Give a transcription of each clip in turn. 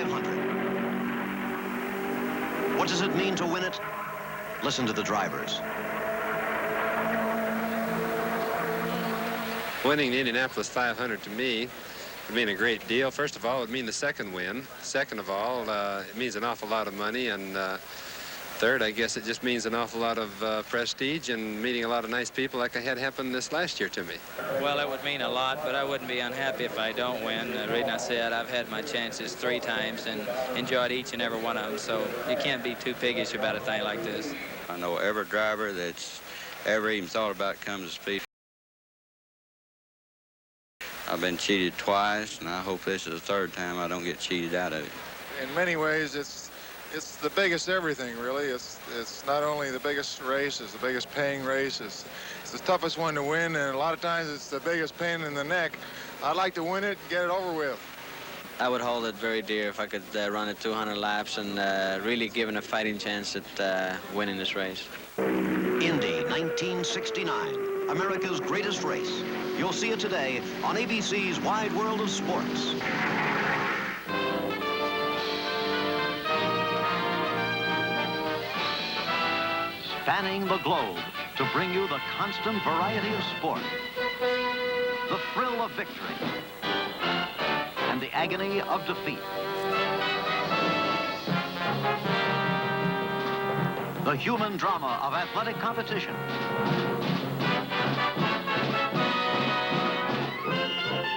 500. What does it mean to win it? Listen to the drivers. Winning the Indianapolis 500 to me would mean a great deal. First of all, it would mean the second win. Second of all, it means an awful lot of money. And third, I guess it just means an awful lot of prestige and meeting a lot of nice people like I had happen this last year to me. Well, it would mean a lot, but I wouldn't be unhappy if I don't win. The reason I said I've had my chances 3 times and enjoyed each and every one of them, so you can't be too piggish about a thing like this. I know every driver that's ever even thought about coming to speed. I've been cheated twice, and I hope this is the third time I don't get cheated out of it. In many ways, it's the biggest everything, really. It's not only the biggest race, it's the biggest paying race. It's the toughest one to win, and a lot of times it's the biggest pain in the neck. I'd like to win it and get it over with. I would hold it very dear if I could run it 200 laps and really give it a fighting chance at winning this race. Indy 1969. America's greatest race. You'll see it today on ABC's Wide World of Sports. Spanning the globe to bring you the constant variety of sport, the thrill of victory, and the agony of defeat. The human drama of athletic competition.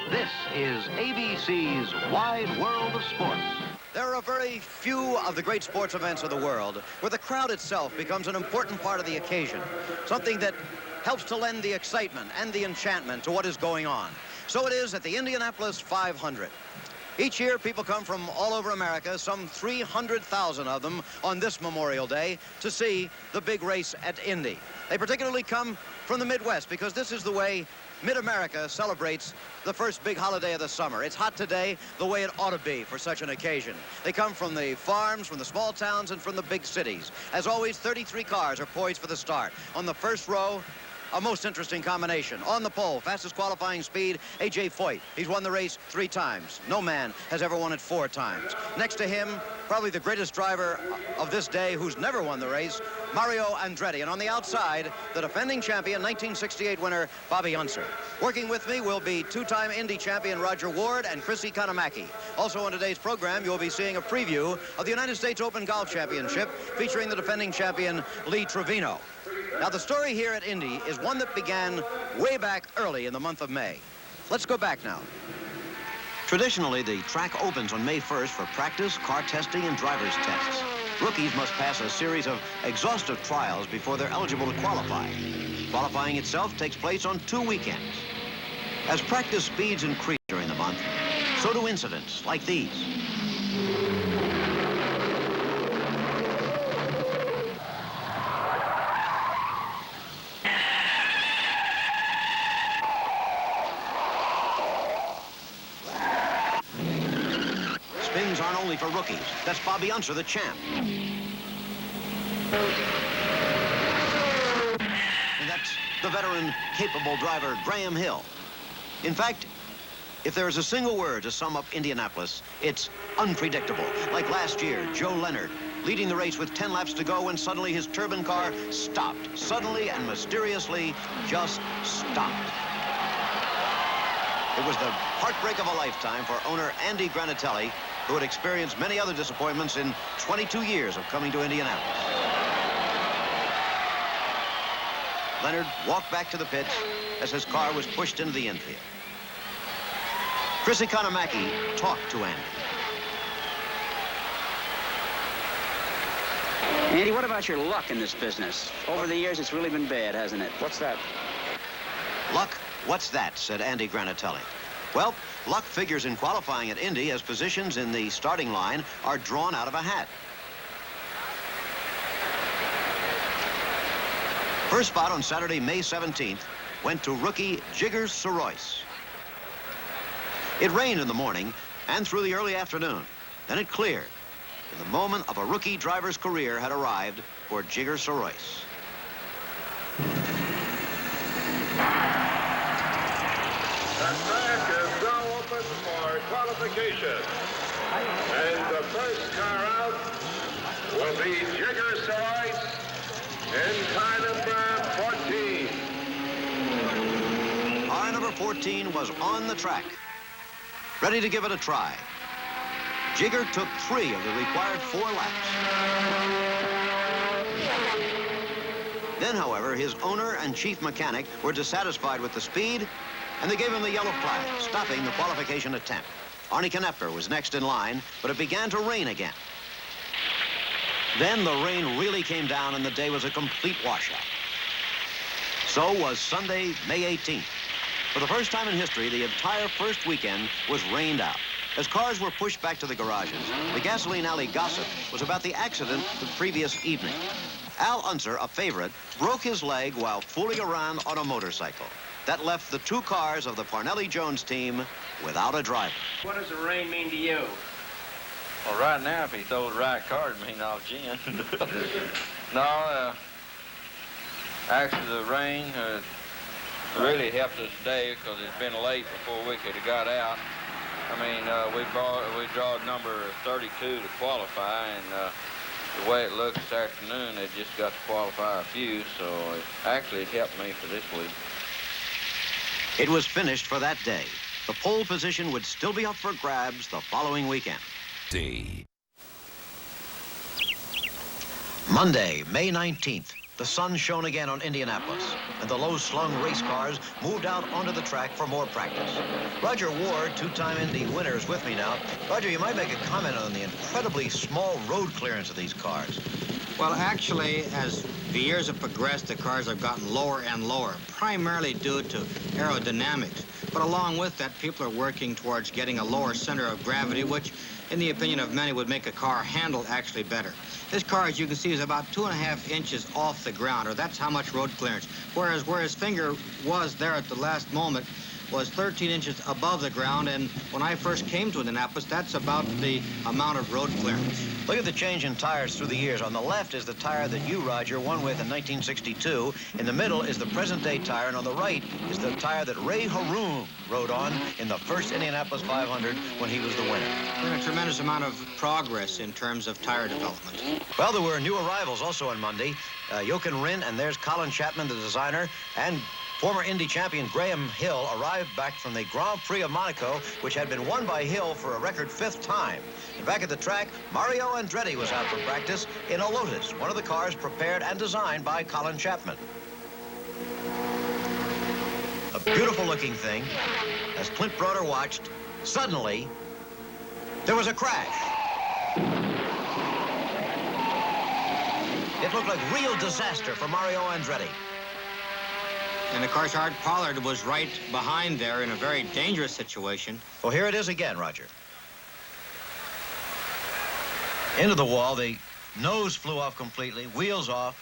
This is ABC's Wide World of Sports. There are very few of the great sports events of the world where the crowd itself becomes an important part of the occasion, something that helps to lend the excitement and the enchantment to what is going on. So it is at the Indianapolis 500. Each year, people come from all over America, some 300,000 of them on this Memorial Day, to see the big race at Indy. They particularly come from the Midwest because this is the way Mid-America celebrates the first big holiday of the summer. It's hot today the way it ought to be for such an occasion. They come from the farms, from the small towns, and from the big cities. As always, 33 cars are poised for the start. On the first row, a most interesting combination. On the pole, fastest qualifying speed, A.J. Foyt. He's won the race 3 times. No man has ever won it 4 times. Next to him, probably the greatest driver of this day who's never won the race, Mario Andretti. And on the outside, the defending champion, 1968 winner, Bobby Unser. Working with me will be 2-time Indy champion Roger Ward and Chrissy Kanamaki. Also on today's program, you'll be seeing a preview of the United States Open Golf Championship featuring the defending champion, Lee Trevino. Now, the story here at Indy is one that began way back early in the month of May. Let's go back now. Traditionally, the track opens on May 1st for practice, car testing, and driver's tests. Rookies must pass a series of exhaustive trials before they're eligible to qualify. Qualifying itself takes place on 2 weekends. As practice speeds increase during the month, so do incidents like these. Spins aren't only for rookies. That's Bobby Unser, the champ. And that's the veteran, capable driver, Graham Hill. In fact, if there is a single word to sum up Indianapolis, it's unpredictable. Like last year, Joe Leonard, leading the race with 10 laps to go, and suddenly his turbine car stopped. Suddenly and mysteriously, just stopped. It was the heartbreak of a lifetime for owner Andy Granatelli, who had experienced many other disappointments in 22 years of coming to Indianapolis. Leonard walked back to the pits as his car was pushed into the infield. Chrissy Kanamaki talked to Andy. Andy, what about your luck in this business? Over the years, it's really been bad, hasn't it? What's that? Luck? What's that? Said Andy Granatelli. Well, luck figures in qualifying at Indy as positions in the starting line are drawn out of a hat. First spot on Saturday, May 17th, went to rookie Jiggers Sorois. It rained in the morning and through the early afternoon. Then it cleared, and the moment of a rookie driver's career had arrived for Jiggers Sorois. The track is now open for qualification. And the first car out will be Jigger Slice in car number 14. Car number 14 was on the track, ready to give it a try. Jigger took 3 of the required 4 laps. Then, however, his owner and chief mechanic were dissatisfied with the speed, and they gave him the yellow flag, stopping the qualification attempt. Arnie Knepper was next in line, but it began to rain again. Then the rain really came down, and the day was a complete washout. So was Sunday, May 18th. For the first time in history, the entire first weekend was rained out. As cars were pushed back to the garages, the gasoline alley gossip was about the accident the previous evening. Al Unser, a favorite, broke his leg while fooling around on a motorcycle. That left the 2 cars of the Parnelli-Jones team without a driver. What does the rain mean to you? Well, right now, if he throws the right car, it means off Jen. No, actually, the rain really helped us today because it's been late before we could have got out. I mean, we draw number 32 to qualify, and the way it looks this afternoon, they just got to qualify a few, so it helped me for this week. It was finished for that day. The pole position would still be up for grabs the following weekend. Monday, May 19th. The sun shone again on Indianapolis, and the low-slung race cars moved out onto the track for more practice. Roger Ward, 2-time Indy winner, is with me now. Roger, you might make a comment on the incredibly small road clearance of these cars. Well, actually, as the years have progressed, the cars have gotten lower and lower, primarily due to aerodynamics. But along with that, people are working towards getting a lower center of gravity, which, in the opinion of many, would make a car handle actually better. This car, as you can see, is about 2.5 inches off the ground, or that's how much road clearance. Whereas where his finger was there at the last moment was 13 inches above the ground, and when I first came to Indianapolis, that's about the amount of road clearance. Look at the change in tires through the years. On the left is the tire that you, Roger, won with in 1962. In the middle is the present-day tire, and on the right is the tire that Ray Haroon rode on in the first Indianapolis 500 when he was the winner. Been a tremendous amount of progress in terms of tire development. Well, there were new arrivals also on Monday. Jochen Rindt, and there's Colin Chapman, the designer, and former Indy champion Graham Hill arrived back from the Grand Prix of Monaco, which had been won by Hill for a record 5th time. And back at the track, Mario Andretti was out for practice in a Lotus, one of the cars prepared and designed by Colin Chapman. A beautiful-looking thing. As Clint Broder watched, suddenly, there was a crash. It looked like real disaster for Mario Andretti. And of course, Art Pollard was right behind there in a very dangerous situation. Well, here it is again, Roger. Into the wall, the nose flew off completely, wheels off.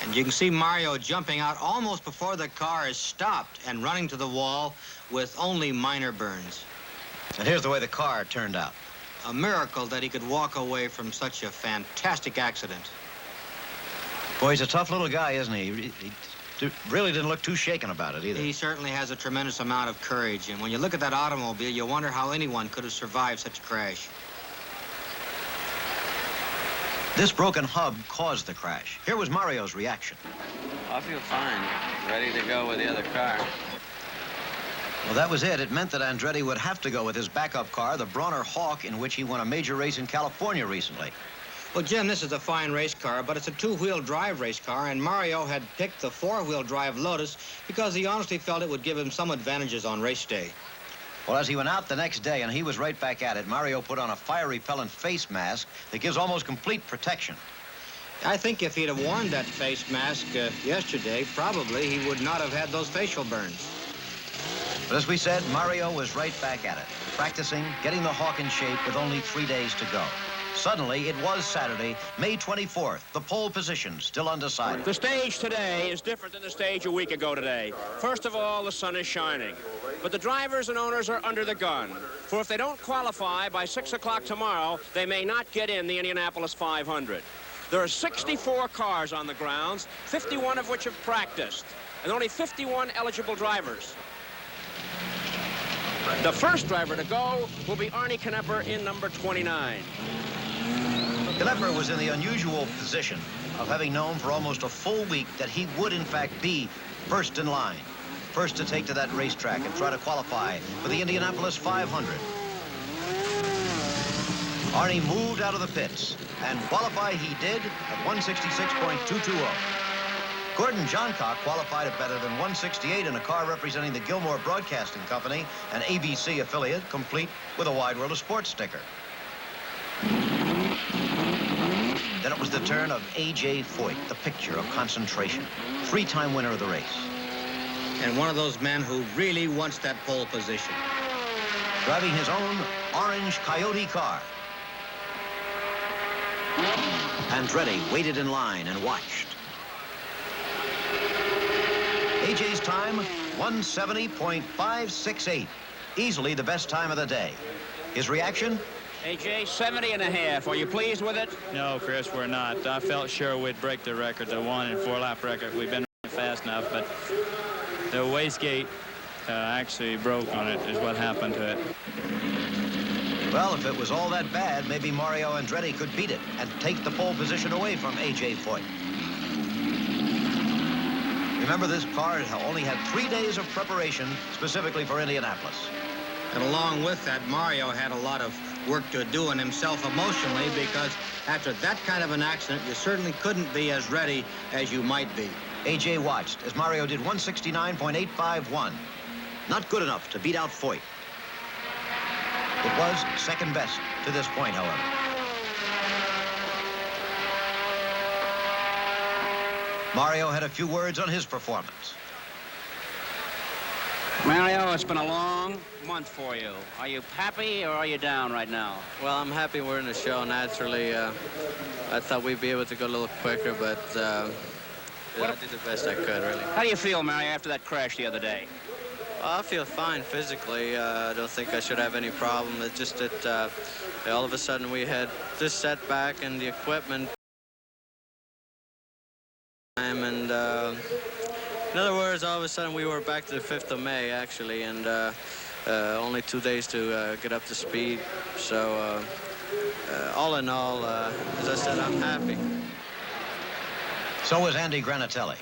And you can see Mario jumping out almost before the car is stopped and running to the wall with only minor burns. And here's the way the car turned out. A miracle that he could walk away from such a fantastic accident. Boy, he's a tough little guy, isn't he? He really didn't look too shaken about it either. He certainly has a tremendous amount of courage. And when you look at that automobile, you wonder how anyone could have survived such a crash. This broken hub caused the crash. Here was Mario's reaction. I feel fine. Ready to go with the other car. Well, that was it. It meant that Andretti would have to go with his backup car, the Bronner Hawk, in which he won a major race in California recently. Well, Jim, this is a fine race car, but it's a 2-wheel drive race car, and Mario had picked the 4-wheel drive Lotus because he honestly felt it would give him some advantages on race day. Well, as he went out the next day and he was right back at it, Mario put on a fire-repellent face mask that gives almost complete protection. I think if he'd have worn that face mask yesterday, probably he would not have had those facial burns. But as we said, Mario was right back at it, practicing, getting the Hawk in shape with only 3 days to go. Suddenly, it was Saturday, May 24th, the pole position still undecided. The stage today is different than the stage a week ago today. First of all, the sun is shining. But the drivers and owners are under the gun. For if they don't qualify by 6 o'clock tomorrow, they may not get in the Indianapolis 500. There are 64 cars on the grounds, 51 of which have practiced, and only 51 eligible drivers. The first driver to go will be Arnie Knepper in number 29. Knepper was in the unusual position of having known for almost a full week that he would, in fact, be first in line, first to take to that racetrack and try to qualify for the Indianapolis 500. Arnie moved out of the pits, and qualify he did at 166.220. Gordon Johncock qualified at better than 168 in a car representing the Gilmore Broadcasting Company, an ABC affiliate, complete with a Wide World of Sports sticker. Then it was the turn of A.J. Foyt, the picture of concentration, three-time winner of the race. And one of those men who really wants that pole position. Driving his own orange Coyote car. Andretti waited in line and watched. A.J.'s time, 170.568. Easily the best time of the day. His reaction? AJ, 70.5. Are you pleased with it? No, Chris, we're not. I felt sure we'd break the record, the 1 and 4 lap record. We've been running fast enough, but the wastegate actually broke on it is what happened to it. Well, if it was all that bad, maybe Mario Andretti could beat it and take the pole position away from A.J. Foyt. Remember, this car only had 3 days of preparation specifically for Indianapolis. And along with that, Mario had a lot of work to do on himself emotionally, because after that kind of an accident, you certainly couldn't be as ready as you might be. A.J. watched as Mario did 169.851. Not good enough to beat out Foyt. It was second best to this point, however. Mario had a few words on his performance. Mario, it's been a long month for you. Are you happy or are you down right now? Well, I'm happy we're in the show. Naturally, I thought we'd be able to go a little quicker, but I did the best I could, really. How do you feel, Mario, after that crash the other day? Well, I feel fine physically. I don't think I should have any problem. It's just that all of a sudden we had this setback in the equipment. And in other words, all of a sudden we were back to the 5th of May, actually, and only 2 days to get up to speed. So all in all, as I said, I'm happy. So was Andy Granatelli.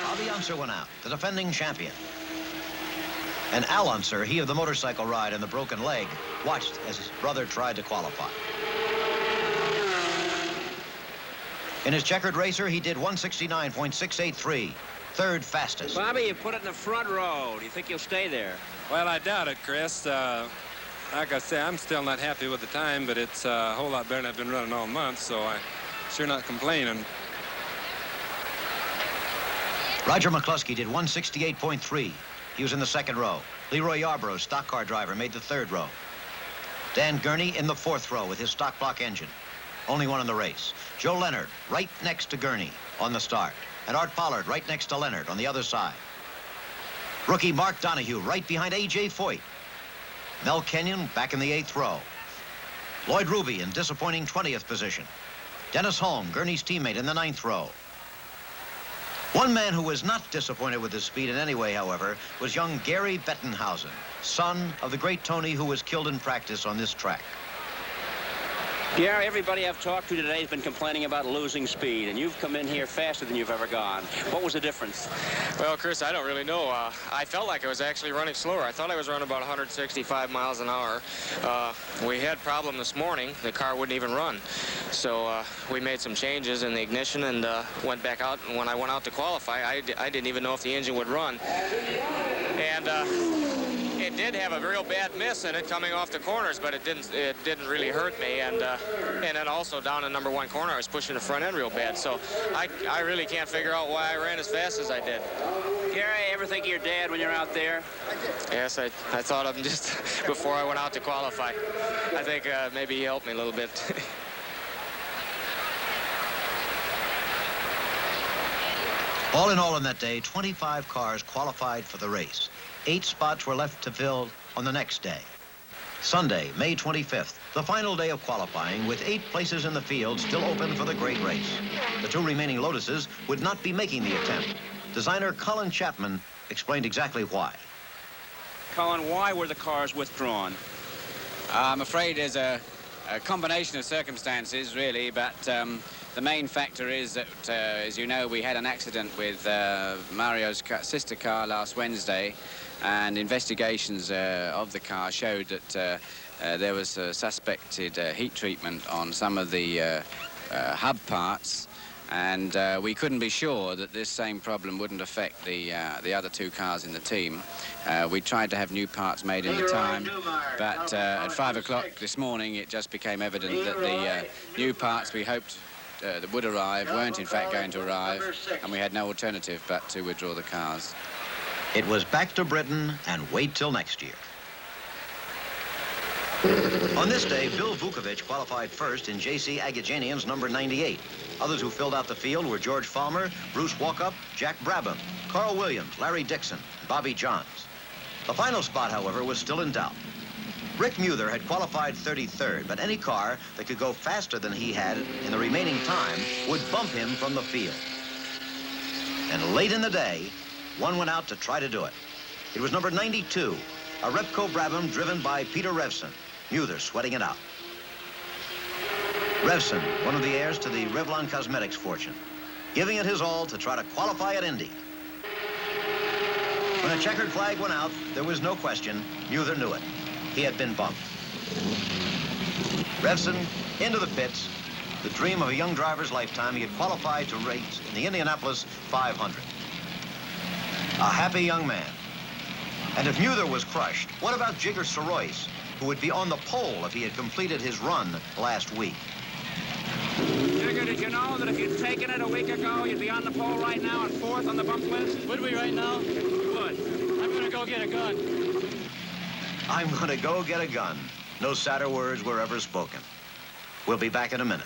Bobby Unser went out, the defending champion. And Al Unser, he of the motorcycle ride and the broken leg, watched as his brother tried to qualify. In his checkered racer, he did 169.683, third fastest. Bobby, you put it in the front row. Do you think you'll stay there? Well, I doubt it, Chris. Like I say, I'm still not happy with the time, but it's a whole lot better than I've been running all month, so I'm sure not complaining. Roger McCluskey did 168.3. He was in the second row. Leroy Yarborough, stock car driver, made the third row. Dan Gurney in the fourth row with his stock block engine. Only one in the race. Joe Leonard right next to Gurney on the start. And Art Pollard right next to Leonard on the other side. Rookie Mark Donohue right behind A.J. Foyt. Mel Kenyon back in the 8th row. Lloyd Ruby in disappointing 20th position. Dennis Holm, Gurney's teammate, in the 9th row. One man who was not disappointed with his speed in any way, however, was young Gary Bettenhausen, son of the great Tony who was killed in practice on this track. Gary, everybody I've talked to today has been complaining about losing speed, and you've come in here faster than you've ever gone. What was the difference? Well, Chris, I don't really know. I felt like I was actually running slower. I thought I was running about 165 miles an hour. We had a problem this morning. The car wouldn't even run. So we made some changes in the ignition and went back out. And when I went out to qualify, I didn't even know if the engine would run. And it did have a real bad miss in it coming off the corners, but it didn't really hurt me. And then also down in number 1 corner, I was pushing the front end real bad. So I really can't figure out why I ran as fast as I did. Gary, ever think of your dad when you're out there? Yes, I thought of him just before I went out to qualify. I think maybe he helped me a little bit. All in all on that day, 25 cars qualified for the race. 8 spots were left to fill on the next day. Sunday, May 25th, the final day of qualifying, with 8 places in the field still open for the great race. The 2 remaining Lotuses would not be making the attempt. designer Colin Chapman explained exactly why. Colin, why were the cars withdrawn? I'm afraid there's a combination of circumstances, really, but the main factor is that, as you know, we had an accident with Mario's sister car last Wednesday, and investigations of the car showed that there was a suspected heat treatment on some of the hub parts, and we couldn't be sure that this same problem wouldn't affect the other two cars in the team. We tried to have new parts made in the time, but at 5 o'clock this morning it just became evident that the new parts we hoped that would arrive weren't in fact going to arrive, and we had no alternative but to withdraw the cars. It was back to Britain and wait till next year. On this day, Bill Vukovich qualified first in J.C. Agajanian's number 98. Others who filled out the field were George Falmer, Bruce Walkup, Jack Brabham, Carl Williams, Larry Dixon, and Bobby Johns. The final spot, however, was still in doubt. Rick Muther had qualified 33rd, but any car that could go faster than he had in the remaining time would bump him from the field. And late in the day, one went out to try to do it. It was number 92, a Repco Brabham driven by Peter Revson. Muther sweating it out. Revson, one of the heirs to the Revlon Cosmetics fortune, giving it his all to try to qualify at Indy. When a checkered flag went out, there was no question. Muther knew it. He had been bumped. Revson into the pits. The dream of a young driver's lifetime. He had qualified to race in the Indianapolis 500. A happy young man. And if Muther was crushed, what about Jigger Sorois, who would be on the pole if he had completed his run last week? Jigger, did you know that if you'd taken it a week ago, you'd be on the pole right now and fourth on the bump list? Would we right now? Would. I'm gonna go get a gun. I'm gonna go get a gun. No sadder words were ever spoken. We'll be back in a minute.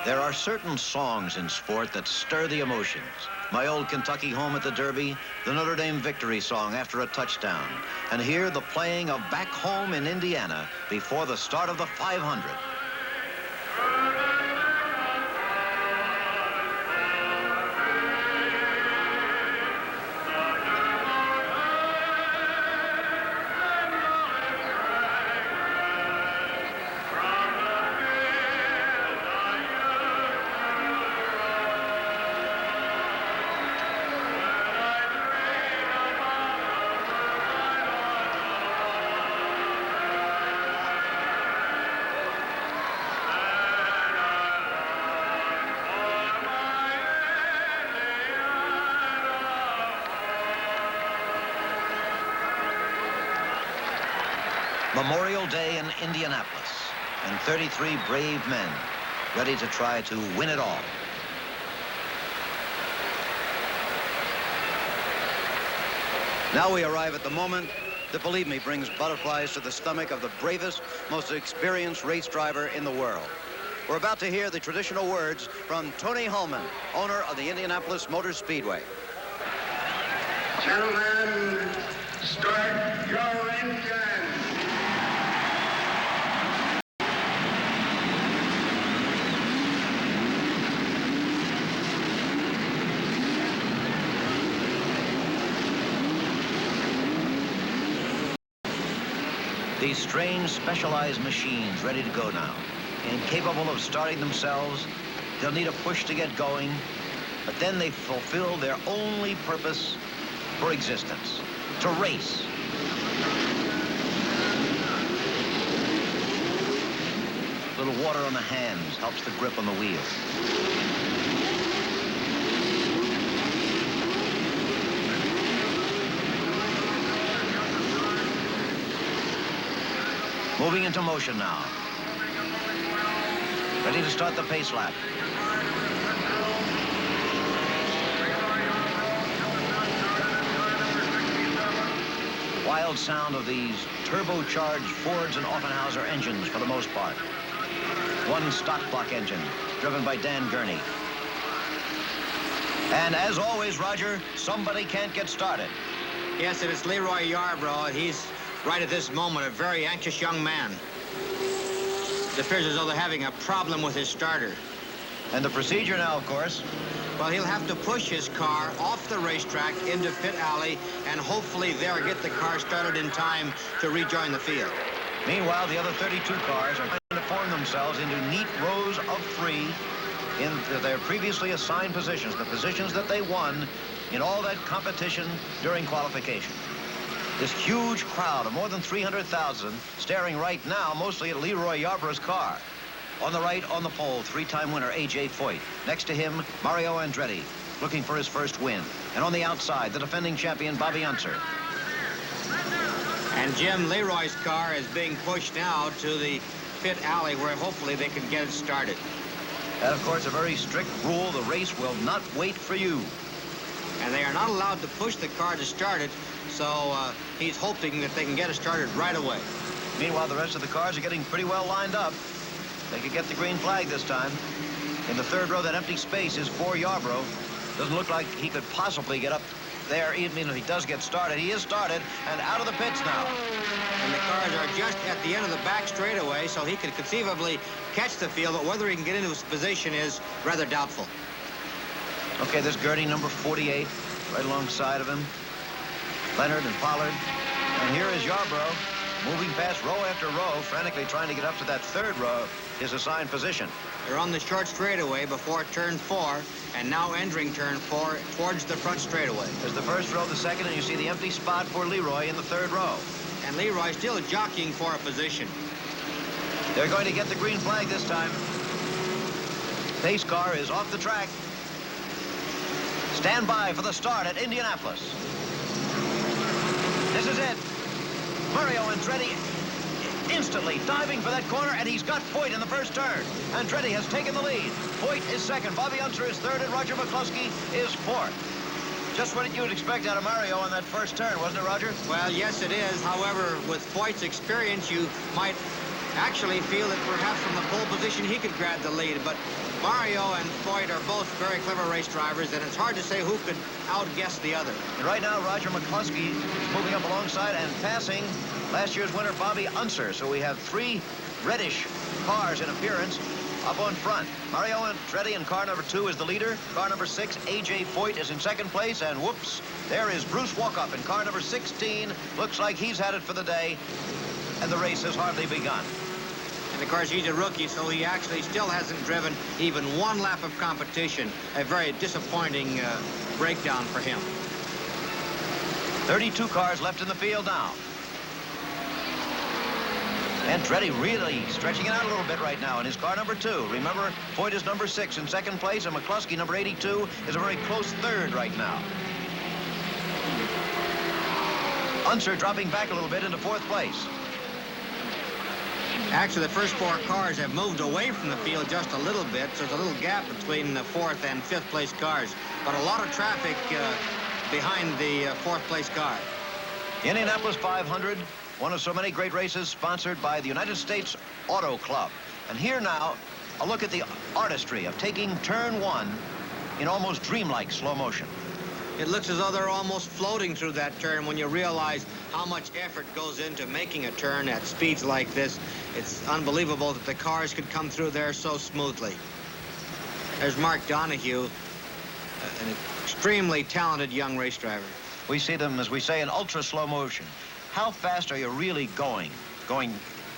There are certain songs in sport that stir the emotions. My Old Kentucky Home at the Derby, the Notre Dame victory song after a touchdown, and here the playing of Back Home in Indiana before the start of the 500. Memorial Day in Indianapolis, and 33 brave men ready to try to win it all. Now we arrive at the moment that, believe me, brings butterflies to the stomach of the bravest, most experienced race driver in the world. We're about to hear the traditional words from Tony Hulman, owner of the Indianapolis Motor Speedway. Gentlemen, start your engine. These strange, specialized machines ready to go now, incapable of starting themselves. They'll need a push to get going, but then they fulfill their only purpose for existence, to race. A little water on the hands helps the grip on the wheel. Moving into motion now. Ready to start the pace lap. Wild sound of these turbocharged Fords and Offenhauser engines for the most part. One stock block engine driven by Dan Gurney. And as always, Roger, somebody can't get started. Yes, and it's Leroy Yarbrough. He's right at this moment a very anxious young man. It appears as though they're having a problem with his starter. And the procedure now, of course? Well, he'll have to push his car off the racetrack into pit alley and hopefully there get the car started in time to rejoin the field. Meanwhile, the other 32 cars are trying to form themselves into neat rows of 3 in their previously assigned positions, the positions that they won in all that competition during qualification. This huge crowd of more than 300,000 staring right now mostly at Leroy Yarborough's car. On the right, on the pole, 3-time winner A.J. Foyt. Next to him, Mario Andretti, looking for his first win. And on the outside, the defending champion, Bobby Unser. And Jim, Leroy's car is being pushed now to the pit alley where hopefully they can get it started. And, of course, a very strict rule. The race will not wait for you. And they are not allowed to push the car to start it, so he's hoping that they can get it started right away. Meanwhile, the rest of the cars are getting pretty well lined up. They could get the green flag this time. In the third row, that empty space is for Yarborough. Doesn't look like he could possibly get up there, even if he does get started. He is started and out of the pits now. And the cars are just at the end of the back straightaway, so he could conceivably catch the field, but whether he can get into his position is rather doubtful. Okay, this Gurney, number 48, right alongside of him. Leonard and Pollard. And here is Yarborough, moving past row after row, frantically trying to get up to that third row, his assigned position. They're on the short straightaway before turn 4, and now entering turn 4 towards the front straightaway. There's the first row, the second, and you see the empty spot for Leroy in the third row. And Leroy still jockeying for a position. They're going to get the green flag this time. Pace car is off the track. Stand by for the start at Indianapolis. This is it. Mario Andretti instantly diving for that corner, and he's got Foyt in the first turn. Andretti has taken the lead. Foyt is second. Bobby Unser is third, and Roger McCluskey is fourth. Just what you would expect out of Mario on that first turn, wasn't it, Roger? Well, yes, it is. However, with Foyt's experience, you might actually feel that perhaps from the pole position he could grab the lead, but Mario and Foyt are both very clever race drivers, and it's hard to say who could outguess the other. And right now, Roger McCluskey is moving up alongside and passing last year's winner, Bobby Unser. So we have 3 reddish cars in appearance up on front. Mario Andretti in car number 2 is the leader. Car number 6, A.J. Foyt, is in second place. And whoops, there is Bruce Walkup in car number 16. Looks like he's had it for the day, and the race has hardly begun. And of course, he's a rookie, so he actually still hasn't driven even 1 lap of competition. A very disappointing breakdown for him. 32 cars left in the field now. Andretti really stretching it out a little bit right now in his car number 2. Remember, Foyt is number 6 in second place, and McCluskey, number 82, is a very close third right now. Unser dropping back a little bit into 4th place. Actually, the first 4 cars have moved away from the field just a little bit, so there's a little gap between the 4th and 5th place cars. But a lot of traffic behind the 4th place car. Indianapolis 500, one of so many great races sponsored by the United States Auto Club. And here now, a look at the artistry of taking turn 1 in almost dreamlike slow motion. It looks as though they're almost floating through that turn when you realize how much effort goes into making a turn at speeds like this. It's unbelievable that the cars could come through there so smoothly. There's Mark Donohue, an extremely talented young race driver. We see them, as we say, in ultra slow motion. How fast are you really going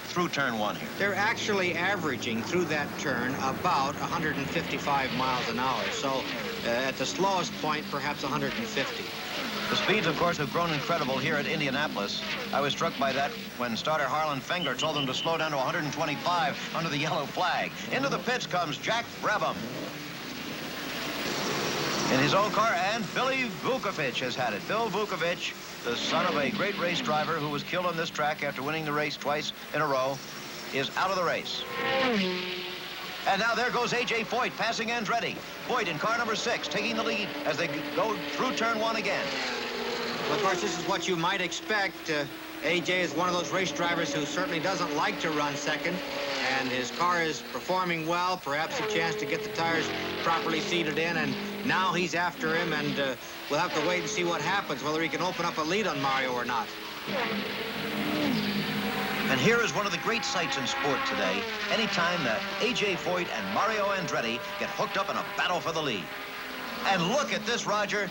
through turn 1 here? They're actually averaging through that turn about 155 miles an hour. So at the slowest point, perhaps 150. The speeds, of course, have grown incredible here at Indianapolis. I was struck by that when starter Harlan Fenger told them to slow down to 125 under the yellow flag. Into the pits comes Jack Brabham in his own car, and Billy Vukovich has had it. Bill Vukovich, the son of a great race driver who was killed on this track after winning the race twice in a row, is out of the race. And now there goes A.J. Foyt passing Andretti. Foyt in car number 6, taking the lead as they go through turn 1 again. Well, of course, this is what you might expect. A.J. is one of those race drivers who certainly doesn't like to run second, and his car is performing well, perhaps a chance to get the tires properly seated in, and now he's after him, and we'll have to wait and see what happens, whether he can open up a lead on Mario or not. And here is one of the great sights in sport today, anytime that A.J. Foyt and Mario Andretti get hooked up in a battle for the lead. And look at this, Roger.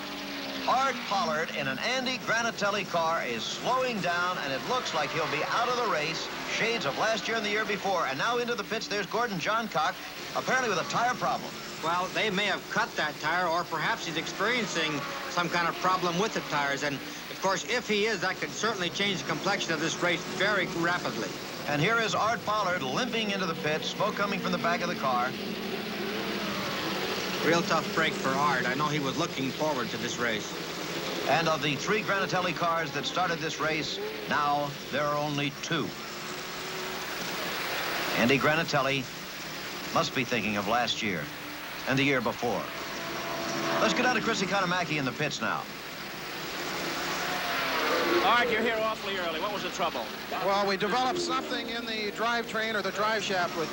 Art Pollard in an Andy Granatelli car is slowing down, and it looks like he'll be out of the race. Shades of last year and the year before. And now into the pits, there's Gordon Johncock, apparently with a tire problem. Well, they may have cut that tire, or perhaps he's experiencing some kind of problem with the tires. And, of course, if he is, that could certainly change the complexion of this race very rapidly. And here is Art Pollard limping into the pits, smoke coming from the back of the car. Real tough break for Art. I know he was looking forward to this race. And of the 3 Granatelli cars that started this race, now there are only 2. Andy Granatelli must be thinking of last year and the year before. Let's get out to Chris Economaki in the pits now. All right, you're here awfully early. What was the trouble? Well, we developed something in the drivetrain or the drive shaft which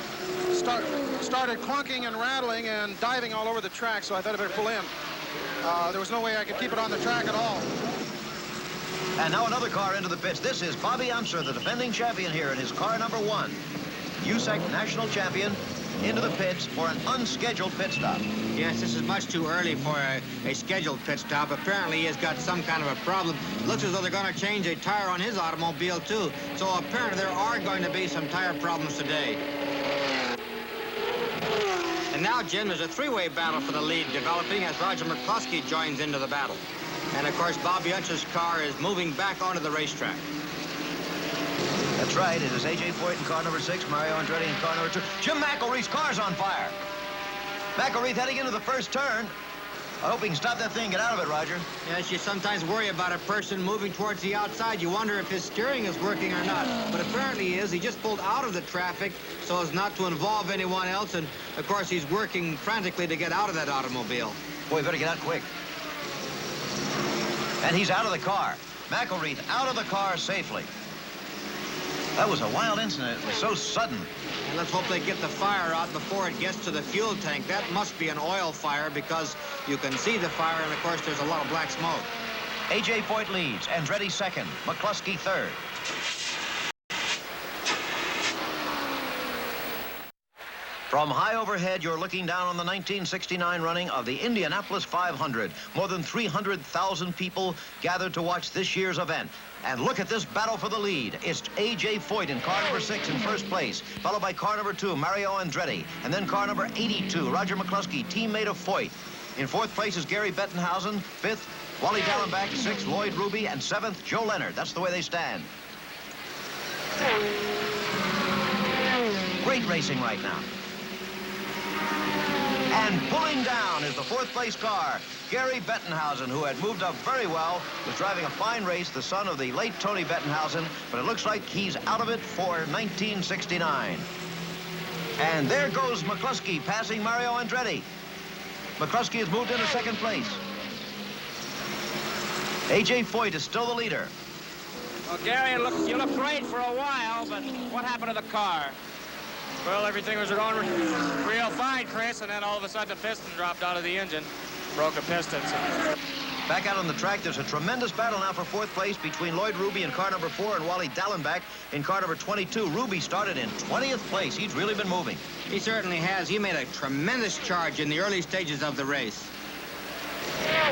started clunking and rattling and diving all over the track, so I thought I better pull in. There was no way I could keep it on the track at all. And now another car into the pits. This is Bobby Unser, the defending champion here in his car number 1. USAC national champion into the pits for an unscheduled pit stop. Yes, this is much too early for a scheduled pit stop. Apparently, he has got some kind of a problem. Looks as though they're going to change a tire on his automobile, too. So apparently, there are going to be some tire problems today. And now, Jim, there's a 3-way battle for the lead developing as Roger McCluskey joins into the battle. And, of course, Bobby Unser's car is moving back onto the racetrack. That's right. It is A.J. Foyt in car number 6, Mario Andretti in car number 2. Jim McElreath's car's on fire. McElreath heading into the first turn. I hope he can stop that thing, get out of it, Roger. Yes, you sometimes worry about a person moving towards the outside. You wonder if his steering is working or not. But apparently he is. He just pulled out of the traffic so as not to involve anyone else. And, of course, he's working frantically to get out of that automobile. Boy, better get out quick. And he's out of the car. McElreath out of the car safely. That was a wild incident. It was so sudden. And let's hope they get the fire out before it gets to the fuel tank. That must be an oil fire because you can see the fire, and, of course, there's a lot of black smoke. A.J. Foyt leads. Andretti second. McCluskey third. From high overhead, you're looking down on the 1969 running of the Indianapolis 500. More than 300,000 people gathered to watch this year's event. And look at this battle for the lead. It's A.J. Foyt in car number 6 in first place, followed by car number 2, Mario Andretti, and then car number 82, Roger McCluskey, teammate of Foyt. In 4th place is Gary Bettenhausen, 5th, Wally Dallenbach, 6th, Lloyd Ruby, and 7th, Joe Leonard. That's the way they stand. Great racing right now. And pulling down is the 4th place car. Gary Bettenhausen, who had moved up very well, was driving a fine race, the son of the late Tony Bettenhausen, but it looks like he's out of it for 1969. And there goes McCluskey passing Mario Andretti. McCluskey has moved into 2nd place. A.J. Foyt is still the leader. Well, Gary, you look great for a while, but what happened to the car? Well, everything was going real fine, Chris, and then all of a sudden the piston dropped out of the engine. Broke a piston. So. Back out on the track, there's a tremendous battle now for 4th place between Lloyd Ruby in car number 4 and Wally Dallenbach in car number 22. Ruby started in 20th place. He's really been moving. He certainly has. He made a tremendous charge in the early stages of the race.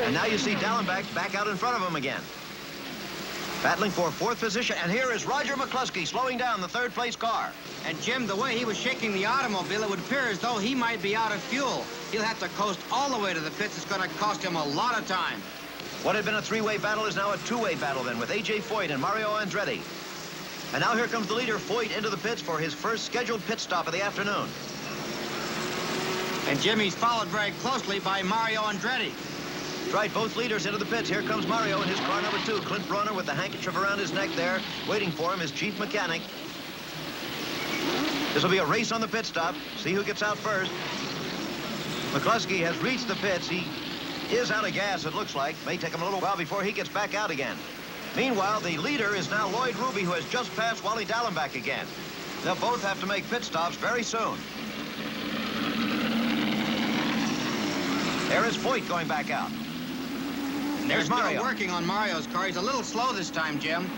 And now you see Dallenbach back out in front of him again. Battling for 4th position, and here is Roger McCluskey slowing down the 3rd place car. And Jim, the way he was shaking the automobile, it would appear as though he might be out of fuel. He'll have to coast all the way to the pits. It's going to cost him a lot of time. What had been a 3-way battle is now a 2-way battle then with A.J. Foyt and Mario Andretti. And now here comes the leader, Foyt, into the pits for his first scheduled pit stop of the afternoon. And Jimmy's followed very closely by Mario Andretti. Right, both leaders into the pits. Here comes Mario in his car number 2. Clint Bronner with the handkerchief around his neck there, waiting for him, his chief mechanic. This will be a race on the pit stop. See who gets out first. McCluskey has reached the pits. He is out of gas, it looks like. May take him a little while before he gets back out again. Meanwhile, the leader is now Lloyd Ruby, who has just passed Wally Dallenbach again. They'll both have to make pit stops very soon. There is Foyt going back out. There's Mario working on Mario's car. He's a little slow this time, Jim.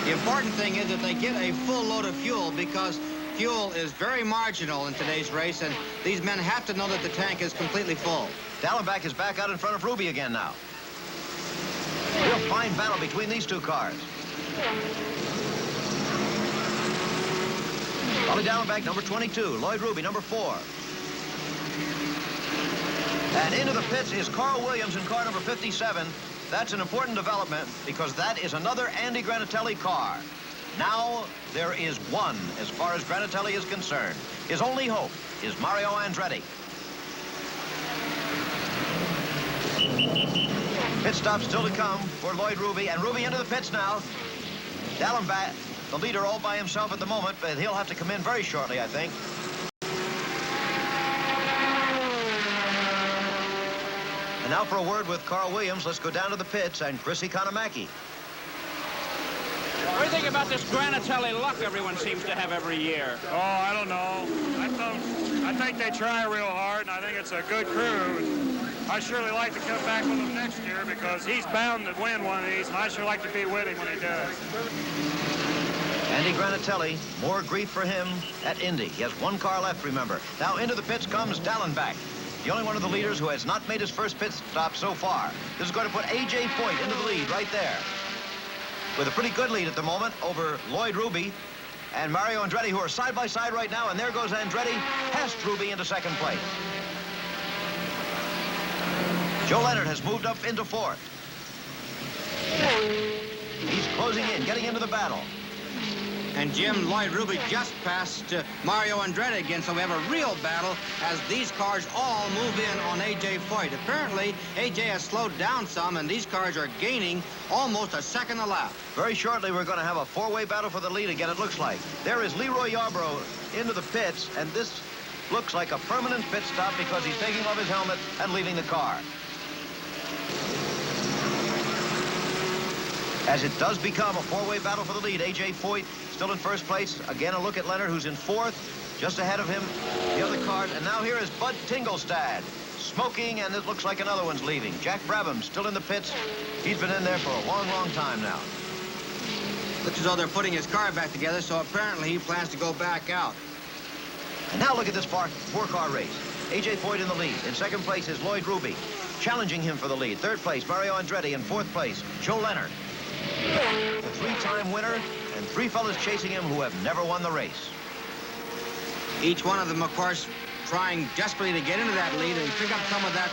The important thing is that they get a full load of fuel, because fuel is very marginal in today's race, and these men have to know that the tank is completely full. Dallenbach is back out in front of Ruby again now. Real fine battle between these two cars. Wally Dallenbach, number 22. Lloyd Ruby, number 4. And into the pits is Carl Williams in car number 57. That's an important development because that is another Andy Granatelli car. Now there is one as far as Granatelli is concerned. His only hope is Mario Andretti. Pit stop still to come for Lloyd Ruby, and Ruby into the pits now. Dallenbach, the leader, all by himself at the moment, but he'll have to come in very shortly, I think. And now for a word with Carl Williams. Let's go down to the pits and Chris Economaki. What do you think about this Granatelli luck everyone seems to have every year? Oh, I don't know. I think they try real hard, and I think it's a good crew. I surely like to come back with him next year because he's bound to win one of these, and I sure like to be with him when he does. Andy Granatelli, more grief for him at Indy. He has one car left, remember. Now into the pits comes Dallenbach, the only one of the leaders who has not made his first pit stop so far. This is going to put A.J. Foyt into the lead right there, with a pretty good lead at the moment over Lloyd Ruby and Mario Andretti, who are side by side right now. And there goes Andretti past Ruby into second place. Joe Leonard has moved up into 4th. He's closing in, getting into the battle. And Jim, Lloyd Ruby just passed Mario Andretti again, so we have a real battle as these cars all move in on A.J. Foyt. Apparently, A.J. has slowed down some, and these cars are gaining almost a second a lap. Very shortly, we're going to have a 4-way battle for the lead again, it looks like. There is Leroy Yarborough into the pits, and this looks like a permanent pit stop because he's taking off his helmet and leaving the car. As it does become a 4-way battle for the lead, A.J. Foyt still in first place. Again, a look at Leonard, who's in 4th, just ahead of him, the other cars. And now here is Bud Tingelstad, smoking, and it looks like another one's leaving. Jack Brabham still in the pits. He's been in there for a long, long time now. Looks as though they're putting his car back together, so apparently he plans to go back out. And now look at this four-car race. A.J. Foyt in the lead. In second place is Lloyd Ruby, challenging him for the lead. Third place, Mario Andretti. In 4th place, Joe Leonard. The 3-time winner, and 3 fellas chasing him who have never won the race. Each one of them, of course, trying desperately to get into that lead and pick up some of that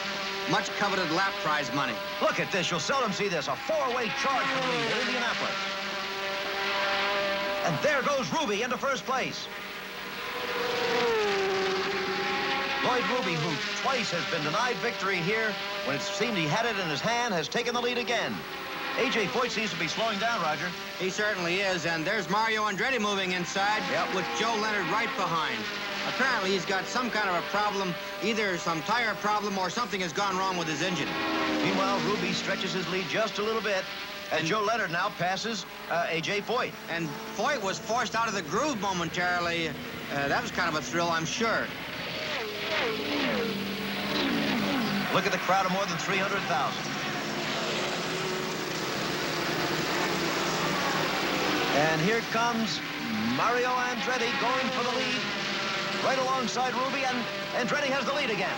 much-coveted lap prize money. Look at this. You'll seldom see this. A 4-way charge for the lead in Indianapolis. And there goes Ruby into first place. Lloyd Ruby, who twice has been denied victory here, when it seemed he had it in his hand, has taken the lead again. A.J. Foyt seems to be slowing down, Roger. He certainly is, and there's Mario Andretti moving inside, with Joe Leonard right behind. Apparently, he's got some kind of a problem, either some tire problem or something has gone wrong with his engine. Meanwhile, Ruby stretches his lead just a little bit, and Joe Leonard now passes A.J. Foyt. And Foyt was forced out of the groove momentarily. That was kind of a thrill, I'm sure. Look at the crowd of more than 300,000. And here comes Mario Andretti going for the lead, right alongside Ruby, and Andretti has the lead again.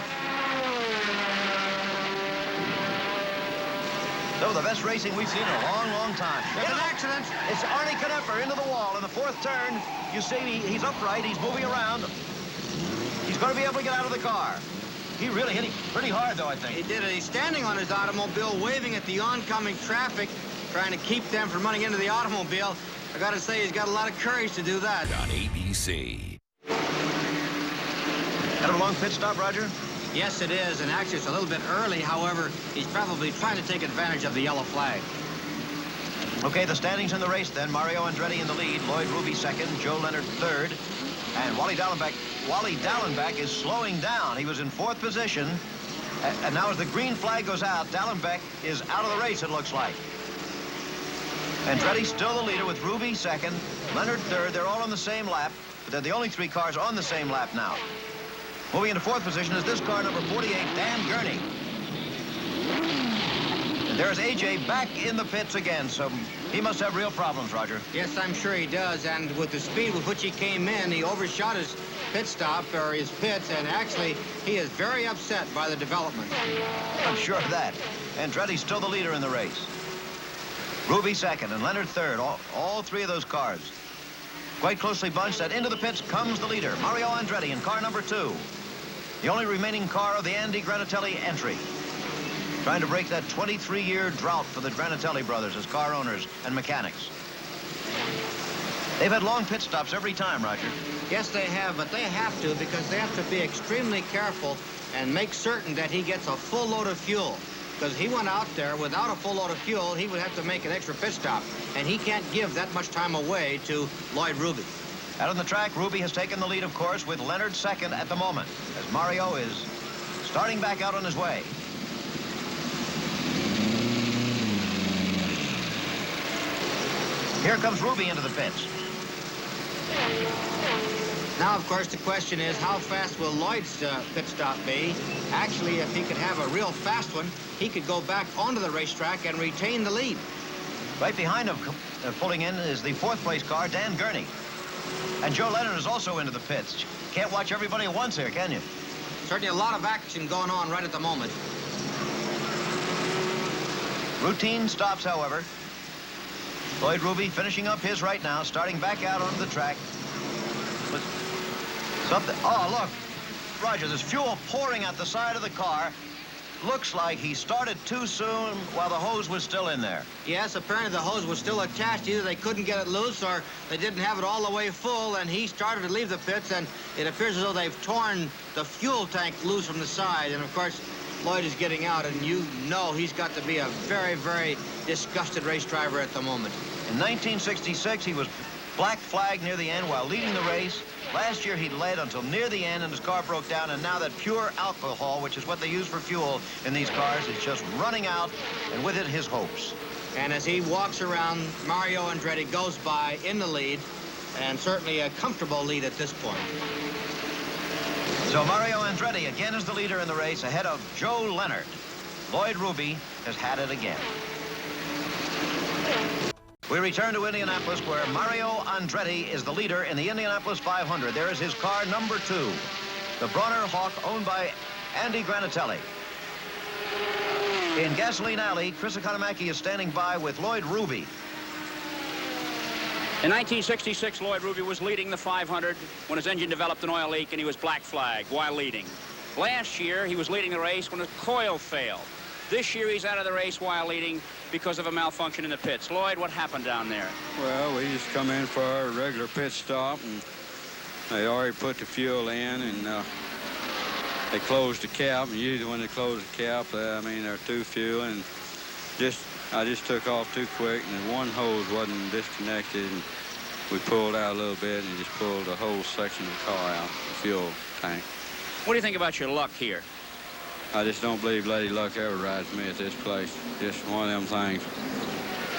So the best racing we've seen in a long, long time. There's an accident. It's Arnie Knepper into the wall in the 4th turn. You see, he's upright, he's moving around. He's going to be able to get out of the car. He really hit him pretty hard, though, I think. He did it. He's standing on his automobile, waving at the oncoming traffic, trying to keep them from running into the automobile. I gotta say, he's got a lot of courage to do that. On ABC. Kind of a long pit stop, Roger? Yes, it is, and actually it's a little bit early. However, he's probably trying to take advantage of the yellow flag. Okay, the standings in the race then. Mario Andretti in the lead, Lloyd Ruby 2nd, Joe Leonard 3rd, and Wally Dallenbach is slowing down. He was in 4th position, and now as the green flag goes out, Dallenbach is out of the race, it looks like. Andretti still the leader with Ruby 2nd, Leonard 3rd. They're all on the same lap, but they're the only 3 cars on the same lap now. Moving into 4th position is this car, number 48, Dan Gurney. And there's A.J. back in the pits again, so he must have real problems, Roger. Yes, I'm sure he does. And with the speed with which he came in, he overshot his pit stop, or his pits, and actually, he is very upset by the development. I'm sure of that. Andretti's still the leader in the race. Ruby second and Leonard third, all three of those cars. Quite closely bunched, and into the pits comes the leader, Mario Andretti, in car number 2. The only remaining car of the Andy Granatelli entry. Trying to break that 23-year drought for the Granatelli brothers as car owners and mechanics. They've had long pit stops every time, Roger. Yes, they have, but they have to because they have to be extremely careful and make certain that he gets a full load of fuel. Because if he went out there without a full load of fuel, he would have to make an extra pit stop. And he can't give that much time away to Lloyd Ruby. Out on the track, Ruby has taken the lead, of course, with Leonard second at the moment, as Mario is starting back out on his way. Here comes Ruby into the pits. Now, of course, the question is, how fast will Lloyd's pit stop be? Actually, if he could have a real fast one, he could go back onto the racetrack and retain the lead. Right behind him, pulling in, is the fourth-place car, Dan Gurney. And Joe Leonard is also into the pits. Can't watch everybody at once here, can you? Certainly a lot of action going on right at the moment. Routine stops, however. Lloyd Ruby finishing up his right now, starting back out onto the track. But something. Oh, look, Roger, there's fuel pouring out the side of the car. Looks like he started too soon while the hose was still in there. Yes, apparently the hose was still attached. Either they couldn't get it loose or they didn't have it all the way full, and he started to leave the pits, and it appears as though they've torn the fuel tank loose from the side. And, of course, Lloyd is getting out, and you know he's got to be a very, very disgusted race driver at the moment. In 1966, he was black flagged near the end while leading the race. Last year, he led until near the end, and his car broke down, and now that pure alcohol, which is what they use for fuel in these cars, is just running out, and with it, his hopes. And as he walks around, Mario Andretti goes by in the lead, and certainly a comfortable lead at this point. So Mario Andretti again is the leader in the race, ahead of Joe Leonard. Lloyd Ruby has had it again. We return to Indianapolis, where Mario Andretti is the leader in the Indianapolis 500. There is his car number 2, the Bronner Hawk, owned by Andy Granatelli. In Gasoline Alley, Chris Economaki is standing by with Lloyd Ruby. In 1966, Lloyd Ruby was leading the 500 when his engine developed an oil leak and he was black flagged while leading. Last year, he was leading the race when his coil failed. This year, he's out of the race while leading because of a malfunction in the pits. Lloyd, what happened down there? Well, we just come in for our regular pit stop, and they already put the fuel in, and they closed the cap. And usually when they close the cap, they're too fuel, and I just took off too quick, and one hose wasn't disconnected, and we pulled out a little bit and just pulled the whole section of the car out, the fuel tank. What do you think about your luck here? I just don't believe Lady Luck ever rides me at this place. Just one of them things.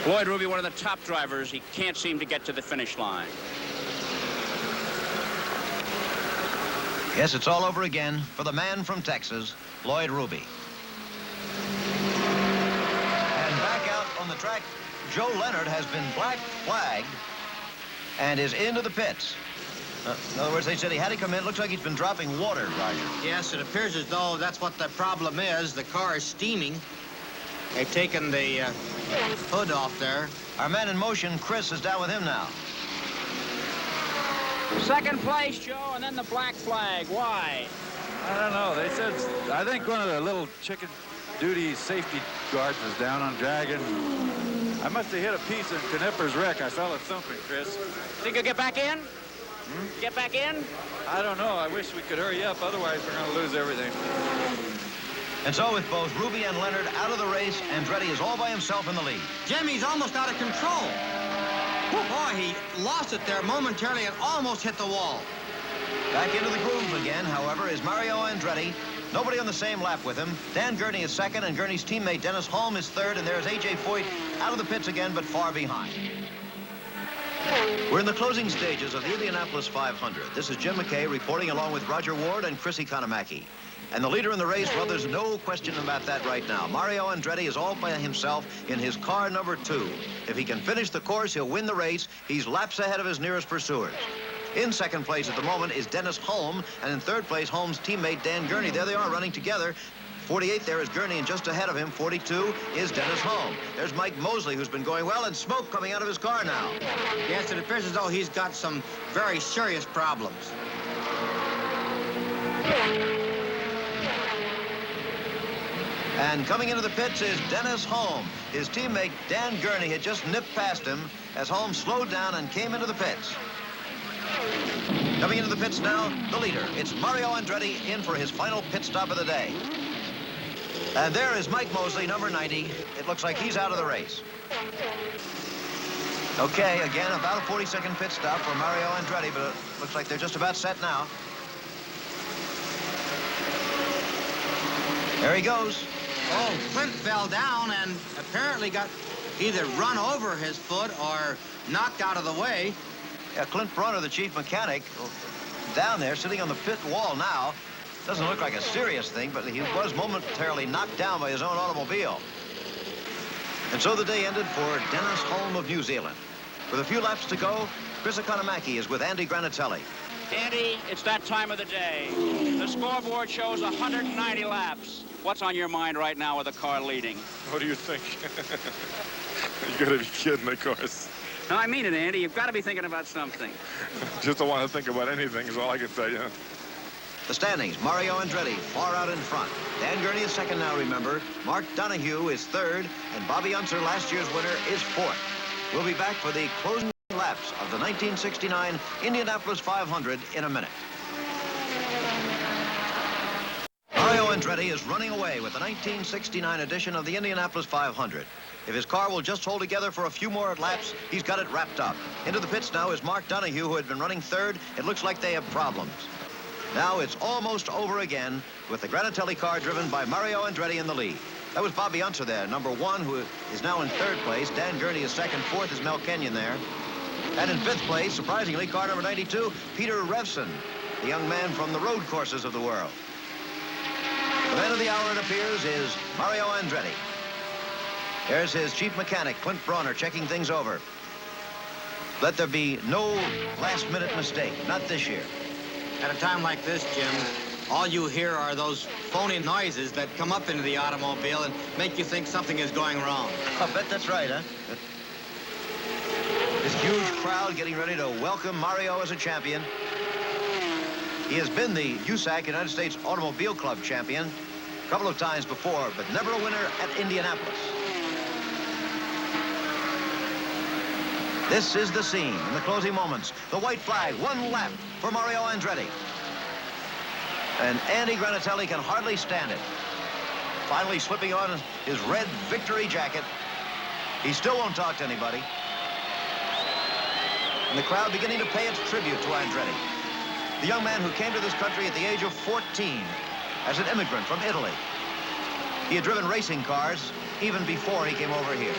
Lloyd Ruby, one of the top drivers, he can't seem to get to the finish line. Yes, it's all over again for the man from Texas, Lloyd Ruby. And back out on the track, Joe Leonard has been black flagged and is into the pits. In other words, they said he had to come in. Looks like he's been dropping water, Roger. Yes, it appears as though that's what the problem is. The car is steaming. They've taken the hood off there. Our man in motion, Chris, is down with him now. Second place, Joe, and then the black flag. Why? I don't know. They said, I think one of the little chicken duty safety guards was down on Dragon. I must have hit a piece of Knipper's wreck. I felt it thumping, Chris. Think you'll get back in? Get back in? I don't know. I wish we could hurry up. Otherwise, we're going to lose everything. And so with both Ruby and Leonard out of the race, Andretti is all by himself in the lead. Jimmy's almost out of control. Boy, he lost it there momentarily and almost hit the wall. Back into the groove again, however, is Mario Andretti. Nobody on the same lap with him. Dan Gurney is second, and Gurney's teammate Dennis Holm is third, and there's A.J. Foyt out of the pits again, but far behind. We're in the closing stages of the Indianapolis 500. This is Jim McKay reporting along with Roger Ward and Chris Economaki. And the leader in the race, well, there's no question about that right now. Mario Andretti is all by himself in his car number 2. If he can finish the course, he'll win the race. He's laps ahead of his nearest pursuers. In second place at the moment is Dennis Hulme, and in third place, Hulme's teammate Dan Gurney. There they are running together. 48 there is Gurney, and just ahead of him, 42, is Dennis Hulme. There's Mike Mosley, who's been going well, and smoke coming out of his car now. Yes, it appears as though he's got some very serious problems. And coming into the pits is Dennis Hulme. His teammate Dan Gurney had just nipped past him as Hulme slowed down and came into the pits. Coming into the pits now, the leader. It's Mario Andretti in for his final pit stop of the day. And there is Mike Mosley, number 90. It looks like he's out of the race. Okay, again, about a 40-second pit stop for Mario Andretti, but it looks like they're just about set now. There he goes. Oh, Clint fell down and apparently got either run over his foot or knocked out of the way. Yeah, Clint Brunner, the chief mechanic, down there sitting on the pit wall now. Doesn't look like a serious thing, but he was momentarily knocked down by his own automobile. And so the day ended for Dennis Hulme of New Zealand. With a few laps to go, Chris Economaki is with Andy Granatelli. Andy, it's that time of the day. The scoreboard shows 190 laps. What's on your mind right now with the car leading? What do you think? You gotta be kidding, of course. No, I mean it, Andy. You've got to be thinking about something. Just don't want to think about anything is all I can tell you. The standings, Mario Andretti far out in front. Dan Gurney is second now, remember. Mark Donohue is third, and Bobby Unser, last year's winner, is fourth. We'll be back for the closing laps of the 1969 Indianapolis 500 in a minute. Mario Andretti is running away with the 1969 edition of the Indianapolis 500. If his car will just hold together for a few more laps, he's got it wrapped up. Into the pits now is Mark Donohue, who had been running third. It looks like they have problems. Now it's almost over again with the Granatelli car driven by Mario Andretti in the lead. That was Bobby Unser there, number 1, who is now in third place. Dan Gurney is second. Fourth is Mel Kenyon there. And in fifth place, surprisingly, car number 92, Peter Revson, the young man from the road courses of the world. The man of the hour, it appears, is Mario Andretti. There's his chief mechanic, Clint Brunner, checking things over. Let there be no last-minute mistake, not this year. At a time like this, Jim, all you hear are those phony noises that come up into the automobile and make you think something is going wrong. I'll bet that's right, huh? This huge crowd getting ready to welcome Mario as a champion. He has been the USAC, United States Automobile Club champion, a couple of times before, but never a winner at Indianapolis. This is the scene in the closing moments. The white flag, one lap for Mario Andretti. And Andy Granatelli can hardly stand it. Finally slipping on his red victory jacket. He still won't talk to anybody. And the crowd beginning to pay its tribute to Andretti. The young man who came to this country at the age of 14 as an immigrant from Italy. He had driven racing cars even before he came over here.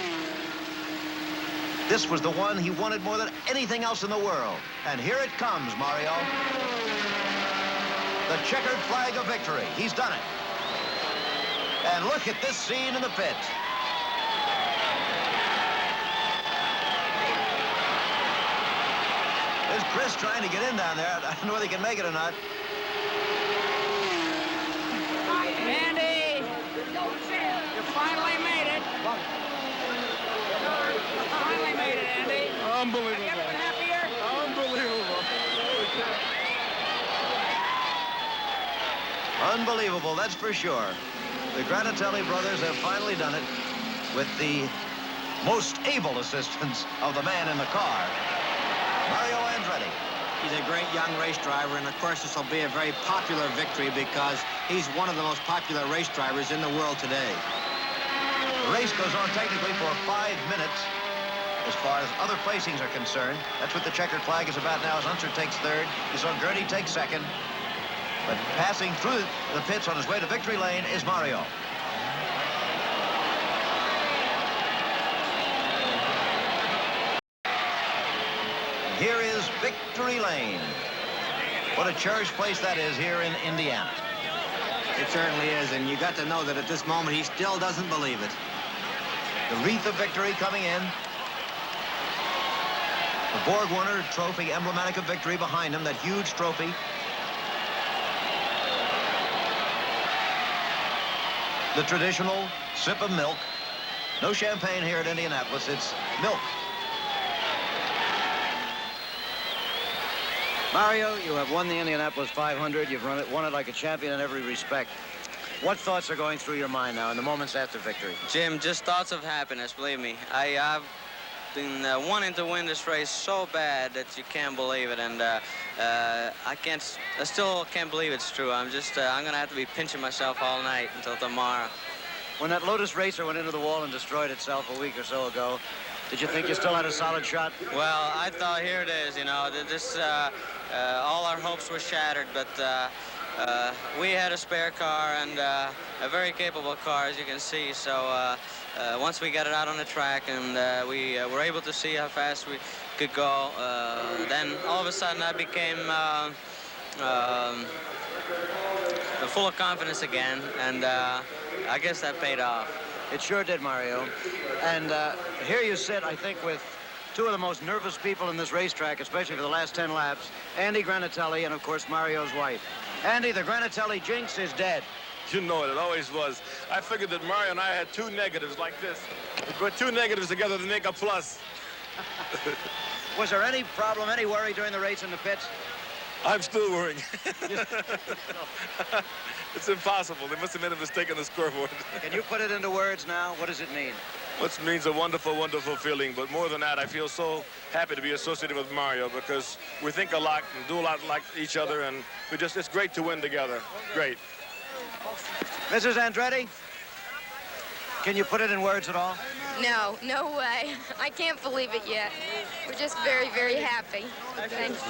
This was the one he wanted more than anything else in the world. And here it comes, Mario. The checkered flag of victory. He's done it. And look at this scene in the pit. There's Chris trying to get in down there. I don't know whether he can make it or not. Andy, you finally made it. You finally made it, Andy. Unbelievable. Have you ever been happier? Unbelievable. Unbelievable, that's for sure. The Granatelli brothers have finally done it with the most able assistance of the man in the car, Mario Andretti. He's a great young race driver, and of course this will be a very popular victory because he's one of the most popular race drivers in the world today. The race goes on technically for 5 minutes as far as other placings are concerned. That's what the checkered flag is about now as Unser takes third. You saw Gurney take second. But passing through the pits on his way to victory lane is Mario. Victory Lane. What a cherished place that is here in Indiana. It certainly is, and you got to know that at this moment he still doesn't believe it. The wreath of victory coming in. The Borg Warner trophy, emblematic of victory behind him, that huge trophy. The traditional sip of milk. No champagne here at Indianapolis, it's milk. Mario, you have won the Indianapolis 500. You've won it like a champion in every respect. What thoughts are going through your mind now in the moments after victory? Jim, just thoughts of happiness, believe me. I've been wanting to win this race so bad that you can't believe it, and I still can't believe it's true. I'm gonna have to be pinching myself all night until tomorrow. When that Lotus Racer went into the wall and destroyed itself a week or so ago, did you think you still had a solid shot? Well, I thought, here it is, you know, all our hopes were shattered, but we had a spare car and a very capable car, as you can see. So once we got it out on the track and we were able to see how fast we could go, then all of a sudden I became full of confidence again, and I guess that paid off. It sure did, Mario. And here you sit, I think, with two of the most nervous people in this racetrack, especially for the last 10 laps, Andy Granatelli and, of course, Mario's wife. Andy, the Granatelli jinx is dead. You know it always was. I figured that Mario and I had two negatives like this. We put two negatives together to make a plus. Was there any problem, any worry during the race in the pits? I'm still worrying. It's impossible. They must have made a mistake on the scoreboard. Can you put it into words now? What does it mean? It means a wonderful, wonderful feeling. But more than that, I feel so happy to be associated with Mario because we think a lot and do a lot like each other, and it's great to win together. Great. Mrs. Andretti, can you put it in words at all? No, no way. I can't believe it yet. We're just very, very happy. Thanks.